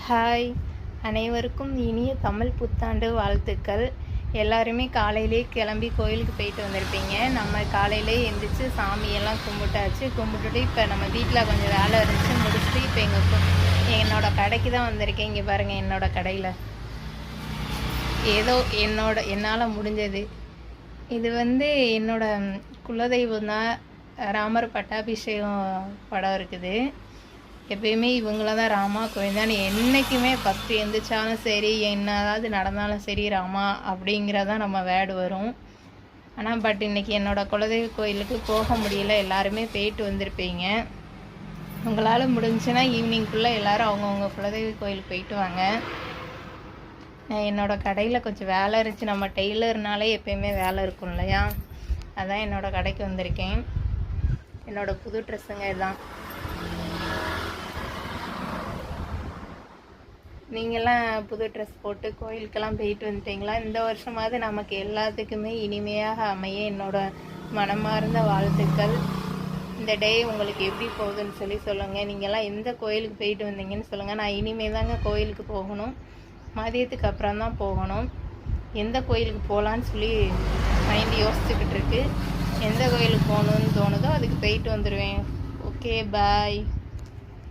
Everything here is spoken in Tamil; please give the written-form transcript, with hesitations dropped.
ஹாய், அனைவருக்கும் இனிய தமிழ் புத்தாண்டு வாழ்த்துக்கள். எல்லாருமே காலையிலே கிளம்பி கோயிலுக்கு போயிட்டு வந்திருப்பீங்க. நம்ம காலையிலே எழுந்திரிச்சு சாமியெல்லாம் கும்பிட்டாச்சு. கும்பிட்டுட்டு இப்போ நம்ம வீட்டில் கொஞ்சம் வேலை இருந்துச்சு முடிச்சுட்டு இப்போ என்னோடய கடைக்கு தான் வந்திருக்கேன். இங்கே பாருங்கள், என்னோடய கடையில் ஏதோ என்னால் முடிஞ்சது. இது என்னோட குலதெய்வம் தான். ராமர் பட்டாபிஷேகம் படம் இருக்குது. எப்பயுமே இவங்கள தான் ராமா கோவிந்தான்னு என்றைக்குமே பக்தி எந்திரிச்சாலும் சரி, என்னதாவது நடந்தாலும் சரி, ராமா அப்படிங்கிறதான் நம்ம வேர்டு வரும். ஆனால் பட் இன்றைக்கி என்னோடய குலதெய்வ கோயிலுக்கு போக முடியல. எல்லாருமே போயிட்டு வந்திருப்பீங்க. உங்களால் முடிஞ்சுன்னா ஈவினிங்குள்ளே எல்லோரும் அவங்கவுங்க குலதெய்வ கோயிலுக்கு போயிட்டு வாங்க. என்னோடய கடையில் கொஞ்சம் வேலை இருந்துச்சு. நம்ம டெய்லர்னாலே எப்பயுமே வேலை இருக்கும் இல்லையா? அதான் என்னோடய கடைக்கு வந்திருக்கேன். என்னோடய புது ட்ரெஸ்ஸுங்க இதுதான். நீங்கள்லாம் புது ட்ரெஸ் போட்டு கோயிலுக்கெல்லாம் போயிட்டு வந்துட்டீங்களா? இந்த வருஷமாவது நமக்கு எல்லாத்துக்குமே இனிமையாக அமைய என்னோட மனமார்ந்த வாழ்த்துக்கள். இந்த டே உங்களுக்கு எப்படி போகுதுன்னு சொல்லுங்கள். நீங்கள்லாம் எந்த கோயிலுக்கு போயிட்டு வந்தீங்கன்னு சொல்லுங்கள். நான் இனிமேல் தாங்க கோயிலுக்கு போகணும். மதியத்துக்கு அப்புறம் தான் போகணும். எந்த கோயிலுக்கு போகலான்னு சொல்லி மைண்ட் யோசிச்சுக்கிட்டு இருக்கு. எந்த கோயிலுக்கு போகணுன்னு தோணுதோ அதுக்கு போயிட்டு வந்துடுவேன். ஓகே, பாய்.